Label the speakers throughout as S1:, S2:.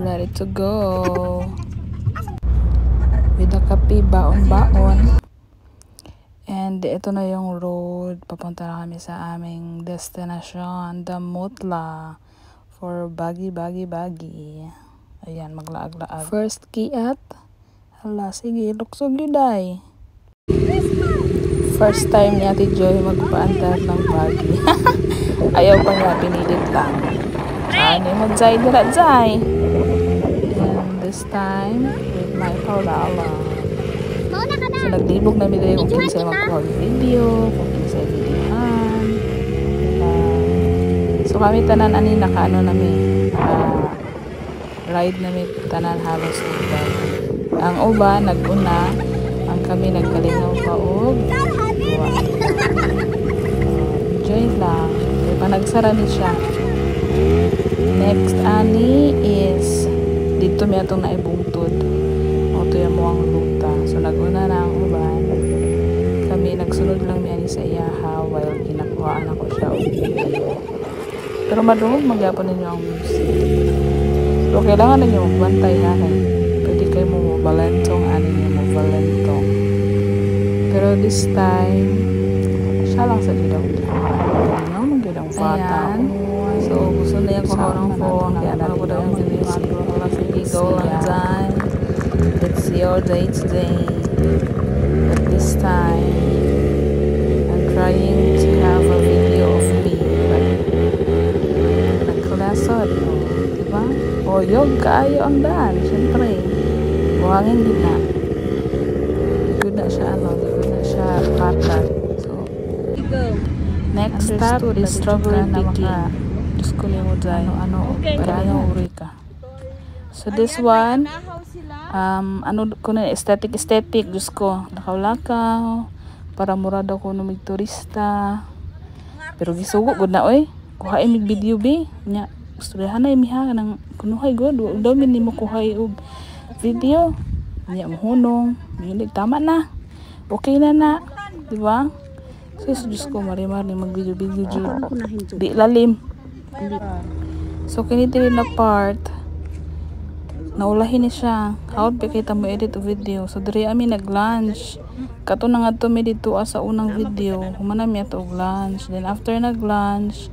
S1: Ready to go. With a kape, baon-baon. And ito na yung road. Papunta na kami sa aming destination, Damutla. For bagi. Ayan, maglaag-laag. First kiat. Hala, sige, luksog yun day. First time ni Ate Joy magpaandar ng bagi. Ayaw pa niya, pinilit lang. Ano mo, Zay, dira-Zay. And this time, with my paulala. So, naglibog na nila kung kinsay mag-video, kung kinsay videohan. So, kami tanan ani nakaano namin, ride namin tanan halos uban. Ang uban, nag-una, ang kami nagkalingaw pa og enjoy lang. Kaya pa nagsara ni siya. Next, ani is, dito may atong naibungtod. Ito yung muang luta. So, nag-una na ang uban. Kami, nagsunod lang niya sa iyaha while ginakuhaan ako siya. Pero madungog magyapon ninyo ang music. So, kailangan ninyo magbantay ha. Pwede kayo mo mabalentong, ano niyo mabalentong. Pero this time, siya lang sa gidaw. Ano, magidang bata. So, gusto na yung kuhaw ng phone. Kaya na ko daw yung video. Sige, go lang dyan. It's your day today. But this time, I'm trying to have a video of me. But, nagkulasod. Diba? O, yun, kaayo ang daan. Siyempre, buhangin din na. Di good na siya, di good na siya katat. So, next stop is strawberry picking. Diyos ko niyo mo dyan. Ano, uri ka. So, this one, aesthetic, Diyos ko, lakaw-lakaw, para mura daw ko numig turista. Pero gisugo, good na, oy. Kuhain mig video, be. Nya, gusturehan na imiha, ng kunuhay, good. Daw, hindi mo kuhay og video. Nya, mahunong. Hindi, tama na. Okay na. Diba? So, Diyos ko, marimar ni mag-video, di lalim. So, kinitili na part, naulahin ni siya. How pa kita mo edit o video. So, dari ami nag-lunch. Kato na nga to may dito sa unang video. Humanami ato og lunch. Then, after nag-lunch,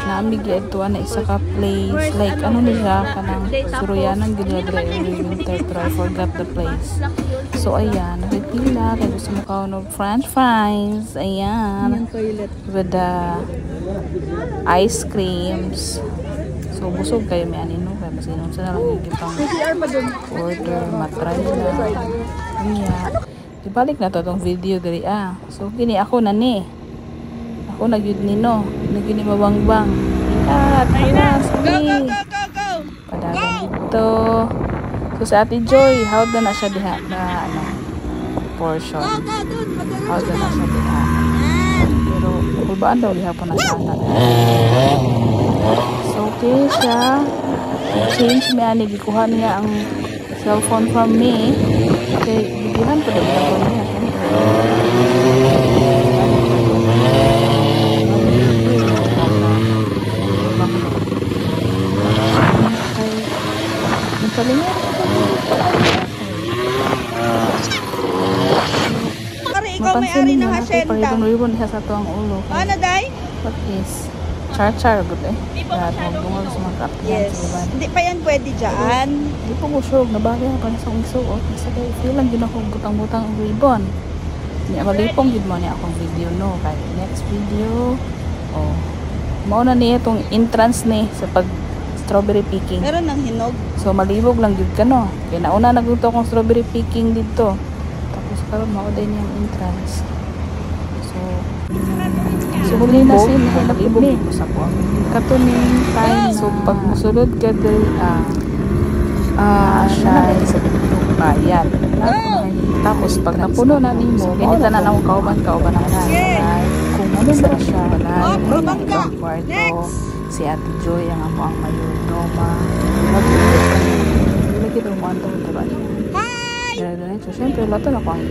S1: naamig ito na isa ka place. Like, ano ni siya? Kanang suruyanan ginadre every winter. Pero I forgot the place. So, ayan. Nagpila. Kaya gusto mo kaon ng french fries. Ayan. With the ice creams. So, busog kayo may anino. Kaya mas inom sa nalang higipang order, matry na. Iya. Ibalik na to itong video dari So, gini ako na ni. Ako nagyud nino. Nagini mabangbang. Go! Padagan dito. So, sa Ate Joy, how na siya diha na portion. How na siya diha. Pero, kulbaan daw diha po na siya. So, okay siya. Change me ani. Gikuha niya ang cellphone from me. Okay, bigihan po daw ako niya. Mapansin niyo na itong ribbon siya sa tuwang ulo.
S2: Ano, Day?
S1: What is? Char-char, good eh. Lahat magbungol sa mga kaptiyan.
S2: Yes. Hindi pa yan pwede dyan.
S1: Hindi po musog. Nabagay pa sa kong suot. Kasi kayo feel lang yun akong butang-butang ang ribbon. Malipong yun mo niya akong video, no? Kaya next video, mauna niya itong entrance ni sa pag strawberry picking.
S2: Meron ng hinog.
S1: So, malibog lang yun ka, no? Kaya nauna nagluto akong strawberry picking dito. Tapos karon mauna din yung entrance. So, huli na sila. Nalibog ko sa po. Katuning time. So, pag musulod ka dahil, siya sa bayan. Tapos, pag napuno na ni mo, ganito na lang kauban na. Kung ano ba siya, ang kwarto, si Ate Joy, ang ako ang mayordoma. Lagi daw mo ang diba? Hi! So, syempre, lato na ko ang